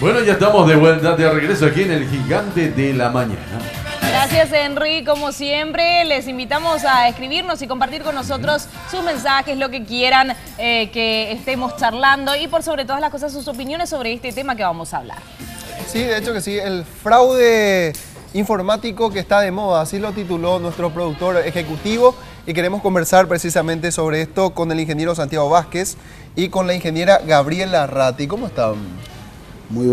Bueno, ya estamos de vuelta, de regreso aquí en el Gigante de la Mañana. Gracias, Henry. Como siempre, les invitamos a escribirnos y compartir con nosotros sus mensajes, lo que quieran que estemos charlando y por sobre todas las cosas sus opiniones sobre este tema que vamos a hablar. Sí, de hecho que sí, el fraude informático que está de moda, así lo tituló nuestro productor ejecutivo, y queremos conversar precisamente sobre esto con el ingeniero Santiago Vázquez y con la ingeniera Gabriela Ratti. ¿Cómo están? Muy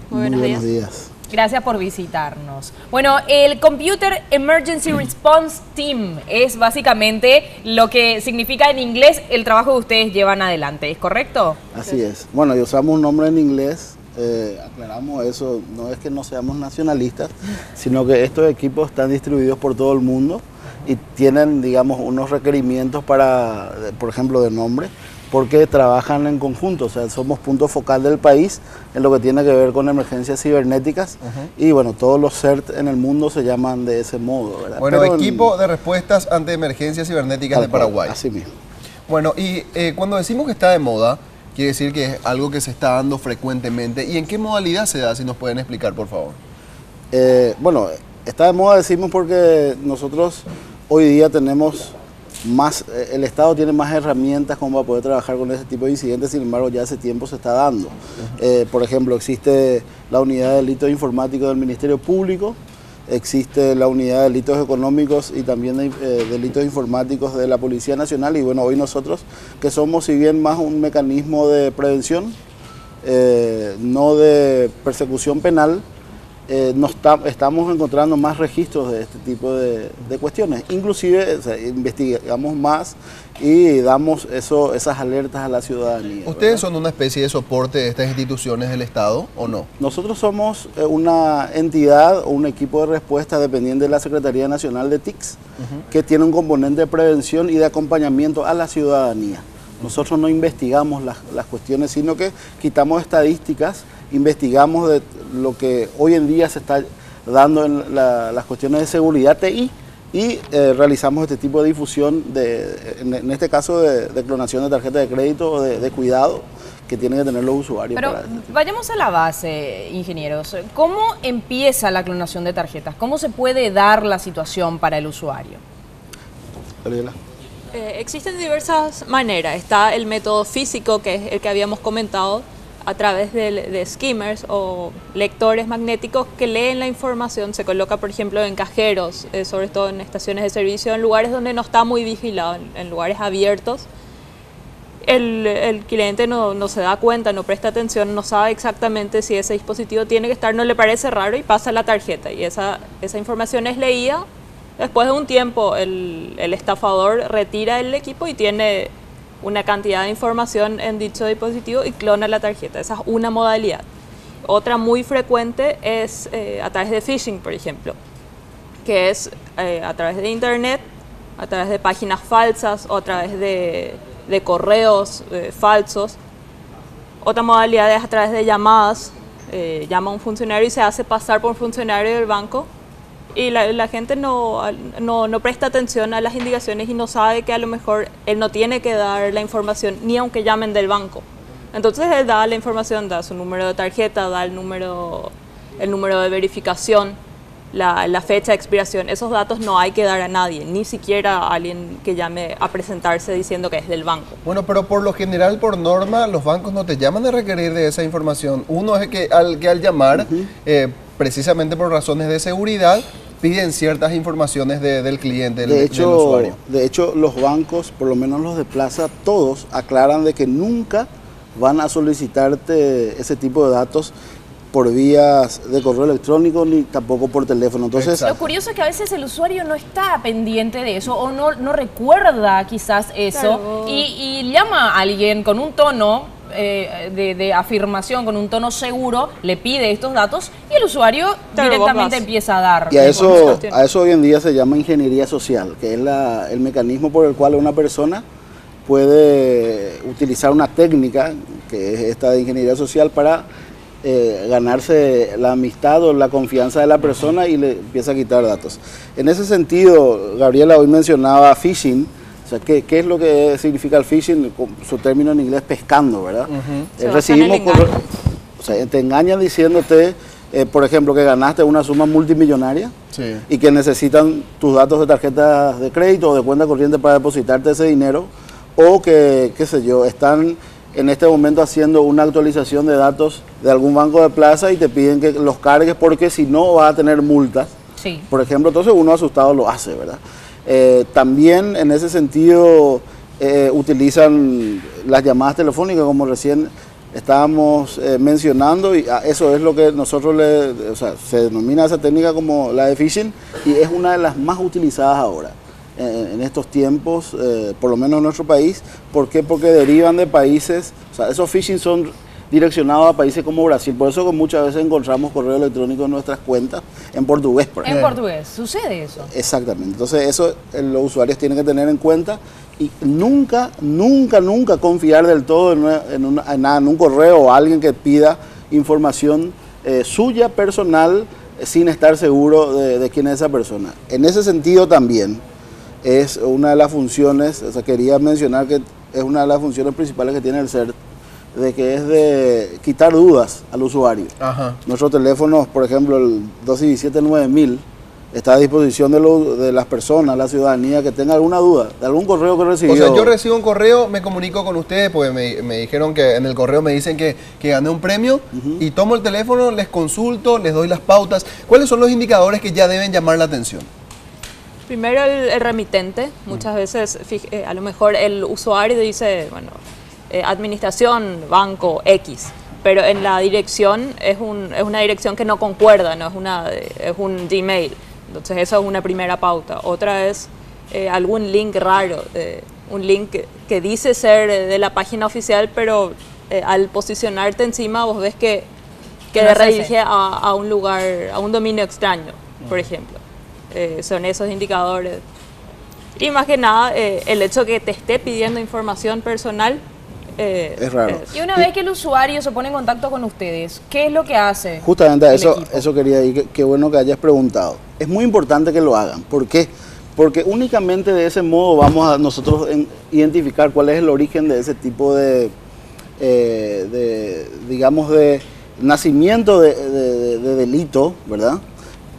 buenos días. Gracias por visitarnos. Bueno, el Computer Emergency Response Team es básicamente lo que significa en inglés el trabajo que ustedes llevan adelante, ¿es correcto? Así es. Bueno, usamos un nombre en inglés, aclaramos eso, no es que no seamos nacionalistas, sino que estos equipos están distribuidos por todo el mundo y tienen, digamos, unos requerimientos para, por ejemplo, de nombre, porque trabajan en conjunto, o sea, somos punto focal del país en lo que tiene que ver con emergencias cibernéticas y bueno, todos los CERT en el mundo se llaman de ese modo, ¿verdad? Bueno, pero equipo de respuestas ante emergencias cibernéticas de Paraguay. Así mismo. Bueno, y cuando decimos que está de moda, quiere decir que es algo que se está dando frecuentemente. ¿Y en qué modalidad se da? Si nos pueden explicar, por favor. Bueno, está de moda decimos porque nosotros hoy día tenemos más, el Estado tiene más herramientas como para poder trabajar con ese tipo de incidentes, sin embargo ya hace tiempo se está dando. Por ejemplo, existe la unidad de delitos informáticos del Ministerio Público, existe la unidad de delitos económicos y también delitos informáticos de la Policía Nacional y bueno, hoy nosotros que somos si bien más un mecanismo de prevención, no de persecución penal, estamos encontrando más registros de este tipo de cuestiones. Inclusive o sea, investigamos más y damos esas alertas a la ciudadanía. ¿Ustedes ¿verdad? son una especie de soporte de estas instituciones del Estado o no? Nosotros somos una entidad o un equipo de respuesta dependiente de la Secretaría Nacional de TICS, que tiene un componente de prevención y de acompañamiento a la ciudadanía. Nosotros no investigamos las cuestiones, sino que quitamos estadísticas, investigamos de lo que hoy en día se está dando en las cuestiones de seguridad TI y realizamos este tipo de difusión, en este caso de clonación de tarjeta de crédito o de cuidado que tienen que tener los usuarios. Pero vayamos a la base, ingenieros. ¿Cómo empieza la clonación de tarjetas? ¿Cómo se puede dar la situación para el usuario? Gabriela. Existen diversas maneras. Está el método físico, que es el que habíamos comentado, a través de skimmers o lectores magnéticos que leen la información. Se coloca, por ejemplo, en cajeros, sobre todo en estaciones de servicio, en lugares donde no está muy vigilado, en lugares abiertos. El cliente no se da cuenta, no presta atención, no sabe exactamente si ese dispositivo tiene que estar, no le parece raro y pasa la tarjeta. Y esa información es leída. Después de un tiempo el estafador retira el equipo y tiene una cantidad de información en dicho dispositivo y clona la tarjeta. Esa es una modalidad. Otra muy frecuente es a través de phishing, por ejemplo, que es a través de internet, a través de páginas falsas o a través de correos falsos. Otra modalidad es a través de llamadas. Llama a un funcionario y se hace pasar por un funcionario del banco. Y la gente no presta atención a las indicaciones y no sabe que a lo mejor él no tiene que dar la información ni aunque llamen del banco. Entonces él da la información, da su número de tarjeta, da el número de verificación, la fecha de expiración. Esos datos no hay que dar a nadie, ni siquiera a alguien que llame a presentarse diciendo que es del banco. Bueno, pero por lo general, por norma, los bancos no te llaman a requerir de esa información. Uno es que al llamar, precisamente por razones de seguridad, piden ciertas informaciones del cliente, del usuario. De hecho, los bancos, por lo menos los de plaza, todos aclaran de que nunca van a solicitarte ese tipo de datos por vías de correo electrónico ni tampoco por teléfono. Entonces, lo curioso es que a veces el usuario no está pendiente de eso o no recuerda quizás eso, claro. y llama a alguien con un tono de afirmación, con un tono seguro, le pide estos datos y el usuario directamente empieza a dar. Y a eso hoy en día se llama ingeniería social, que es el mecanismo por el cual una persona puede utilizar una técnica, que es esta de ingeniería social, para ganarse la amistad o la confianza de la persona y le empieza a quitar datos. En ese sentido, Gabriela hoy mencionaba phishing. O sea, ¿qué es lo que significa el phishing? Su término en inglés, pescando, ¿verdad? O sea, te engañan diciéndote, por ejemplo, que ganaste una suma multimillonaria Sí. y que necesitan tus datos de tarjeta de crédito o de cuenta corriente para depositarte ese dinero, o que, qué sé yo, están en este momento haciendo una actualización de datos de algún banco de plaza y te piden que los cargues porque si no vas a tener multas. Sí. Por ejemplo, entonces uno asustado lo hace, ¿verdad? También en ese sentido utilizan las llamadas telefónicas, como recién estábamos mencionando, y eso es lo que nosotros o sea, se denomina esa técnica como la de phishing, y es una de las más utilizadas ahora en estos tiempos, por lo menos en nuestro país. ¿Por qué? Porque derivan de países, o sea, esos phishing son direccionados a países como Brasil, por eso que muchas veces encontramos correo electrónico en nuestras cuentas en portugués, por En ejemplo. portugués, ¿sucede eso? Exactamente, entonces eso los usuarios tienen que tener en cuenta, y nunca confiar del todo en un correo o alguien que pida información suya, personal, sin estar seguro de quién es esa persona. En ese sentido también es una de las funciones, o sea, quería mencionar que es una de las funciones principales que tiene el CERT, de que es de quitar dudas al usuario. Ajá. Nuestros teléfonos, por ejemplo, el 217-9000, está a disposición de las personas, la ciudadanía que tenga alguna duda, de algún correo que recibió. O sea, yo recibo un correo, me comunico con ustedes, porque me dijeron que en el correo me dicen que gané un premio, y tomo el teléfono, les consulto, les doy las pautas. ¿Cuáles son los indicadores que ya deben llamar la atención? Primero el remitente. Muchas veces a lo mejor el usuario dice, bueno, administración, banco, X, pero en la dirección es una dirección que no concuerda, no es un Gmail. Entonces eso es una primera pauta. Otra es algún link raro, un link que dice ser de la página oficial, pero al posicionarte encima vos ves que No es redirige ese. a un lugar, a un dominio extraño, por ejemplo. Son esos indicadores. Y más que nada, el hecho que te esté pidiendo información personal Es raro. Y una vez que el usuario se pone en contacto con ustedes, ¿qué es lo que hace? Justamente el eso, equipo? eso quería decir, qué bueno que hayas preguntado. Es muy importante que lo hagan. ¿Por qué? Porque únicamente de ese modo vamos a nosotros identificar cuál es el origen de ese tipo de digamos, de nacimiento de delito, ¿verdad?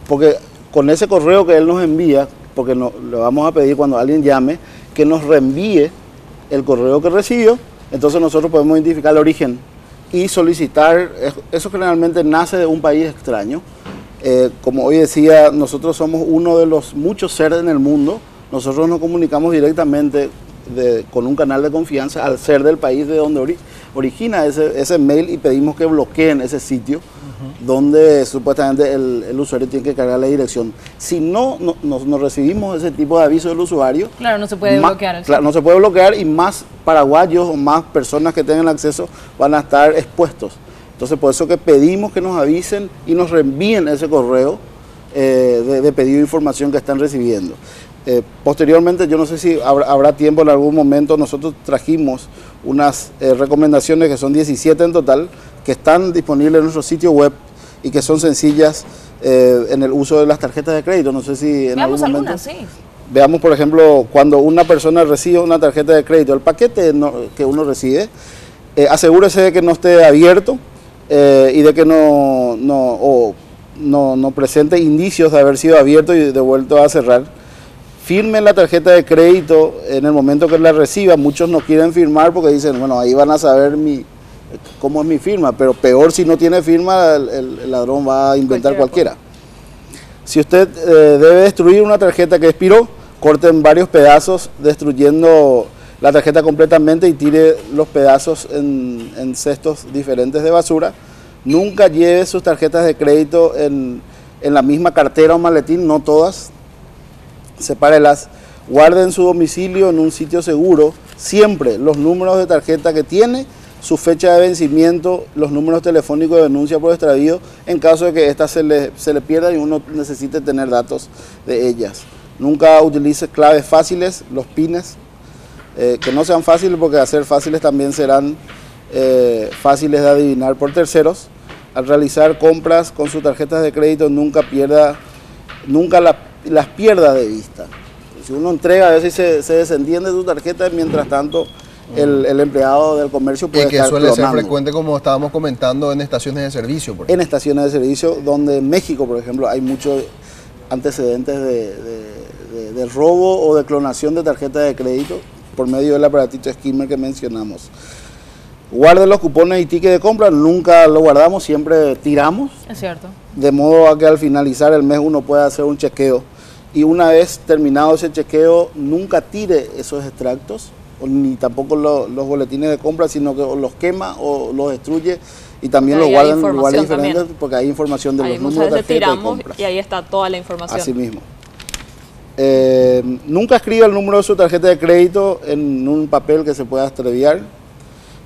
Porque con ese correo que él nos envía, porque le vamos a pedir cuando alguien llame, que nos reenvíe el correo que recibió, entonces nosotros podemos identificar el origen y solicitar. Eso generalmente nace de un país extraño. Como hoy decía, nosotros somos uno de los muchos seres en el mundo. Nosotros nos comunicamos directamente con un canal de confianza al ser del país de donde origina ese mail, y pedimos que bloqueen ese sitio donde supuestamente el usuario tiene que cargar la dirección. Si no recibimos ese tipo de aviso del usuario, Claro, no se puede bloquear. claro, no se puede bloquear, y más paraguayos o más personas que tengan acceso van a estar expuestos. Entonces, por eso que pedimos que nos avisen y nos reenvíen ese correo de pedido de información que están recibiendo. Posteriormente, yo no sé si habrá tiempo en algún momento, nosotros trajimos unas recomendaciones, que son 17 en total, que están disponibles en nuestro sitio web y que son sencillas en el uso de las tarjetas de crédito. No sé si en Veamos algún momento... algunas, sí. Veamos, por ejemplo, cuando una persona recibe una tarjeta de crédito, el paquete que uno recibe, asegúrese de que no esté abierto y de que no presente indicios de haber sido abierto y devuelto a cerrar. Firme la tarjeta de crédito en el momento que la reciba. Muchos no quieren firmar porque dicen, bueno, ahí van a saber cómo es mi firma, pero peor si no tiene firma, el ladrón va a inventar cualquiera. Si usted debe destruir una tarjeta que expiró, corte en varios pedazos, destruyendo la tarjeta completamente, y tire los pedazos en cestos diferentes de basura. Nunca lleve sus tarjetas de crédito en la misma cartera o maletín, no todas. Sepárelas, guarde en su domicilio en un sitio seguro siempre los números de tarjeta que tiene, su fecha de vencimiento, los números telefónicos de denuncia por extravío, en caso de que ésta se le pierda y uno necesite tener datos de ellas. Nunca utilice claves fáciles, los pines, que no sean fáciles, porque al ser fáciles también serán fáciles de adivinar por terceros. Al realizar compras con sus tarjetas de crédito, nunca las pierda de vista. Si uno entrega, a veces se desentiende de su tarjeta, mientras tanto el empleado del comercio puede Y que estar suele ser clonando. frecuente, como estábamos comentando, en estaciones de servicio. Por En estaciones de servicio, donde en México, por ejemplo, hay muchos antecedentes de robo o de clonación de tarjetas de crédito por medio del aparatito skimmer que mencionamos. Guarde los cupones y tickets de compra, nunca lo guardamos, siempre tiramos, Es cierto. de modo a que al finalizar el mes uno pueda hacer un chequeo. Y una vez terminado ese chequeo, nunca tire esos extractos, ni tampoco los boletines de compra, sino que o los quema o los destruye y también los Ahí hay guarda en información lugares diferentes también. porque hay información de Ahí los muchas números de veces tarjeta y tiramos compras. y ahí está toda la información. Así mismo. Nunca escriba el número de su tarjeta de crédito en un papel que se pueda extraviar.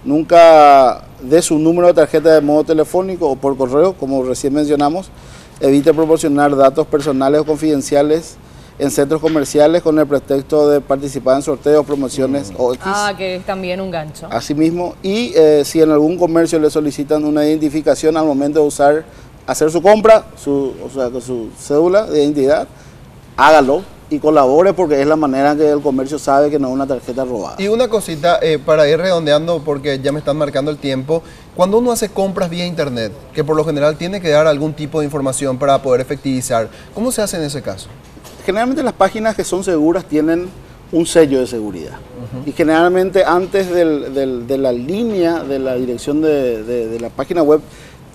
Nunca dé su número de tarjeta de modo telefónico o por correo, como recién mencionamos. Evite proporcionar datos personales o confidenciales en centros comerciales con el pretexto de participar en sorteos, promociones o X. Ah, que es también un gancho. Asimismo, y si en algún comercio le solicitan una identificación al momento de hacer su compra, o sea, con su cédula de identidad, hágalo y colabore porque es la manera en que el comercio sabe que no es una tarjeta robada. Y una cosita para ir redondeando, porque ya me están marcando el tiempo. Cuando uno hace compras vía internet, que por lo general tiene que dar algún tipo de información para poder efectivizar, ¿cómo se hace en ese caso? Generalmente las páginas que son seguras tienen un sello de seguridad. Y generalmente antes de la línea de la dirección de la página web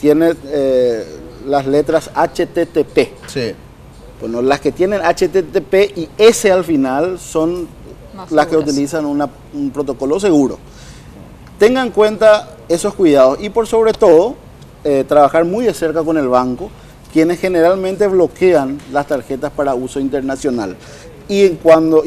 tiene las letras HTTP. Sí. Bueno, las que tienen HTTP y S al final son Más las que seguras. utilizan un protocolo seguro. Tengan en cuenta esos cuidados y por sobre todo trabajar muy de cerca con el banco, quienes generalmente bloquean las tarjetas para uso internacional. Y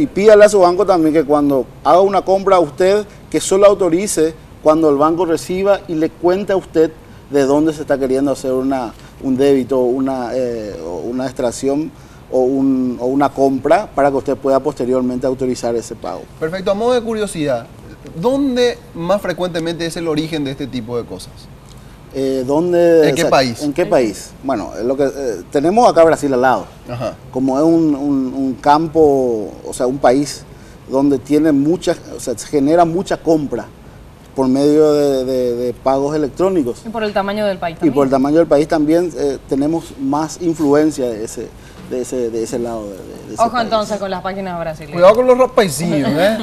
pídale a su banco también que cuando haga una compra a usted, que solo autorice cuando el banco reciba y le cuente a usted de dónde se está queriendo hacer un débito, una extracción o una compra para que usted pueda posteriormente autorizar ese pago. Perfecto. A modo de curiosidad, ¿dónde más frecuentemente es el origen de este tipo de cosas? ¿En qué país? ¿En qué país? Bueno, tenemos acá Brasil al lado. Ajá. Como es un campo, o sea, un país donde tiene se genera mucha compra por medio de pagos electrónicos. Y por el tamaño del país Y también. por el tamaño del país también tenemos más influencia de ese lado. De ese Ojo país. entonces con las páginas brasileñas. Cuidado con los rapaisillos, ¿eh?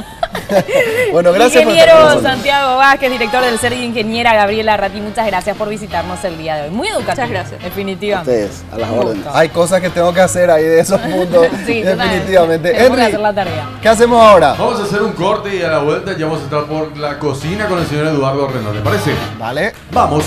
Bueno, gracias por Ingeniero estar con nosotros. Santiago Vázquez, director del CER, y ingeniera Gabriela Ratti, muchas gracias por visitarnos el día de hoy. Muy educativo. Muchas gracias. A Definitivamente. ustedes, a las Un órdenes. gusto. Hay cosas que tengo que hacer ahí de esos puntos. Sí, definitivamente. tenemos que Henry, hacer la tarea. ¿qué hacemos ahora? Vamos a hacer un corte y a la vuelta ya vamos a estar por la cocina con el señor Eduardo Renón. ¿Le parece? Dale. Vamos.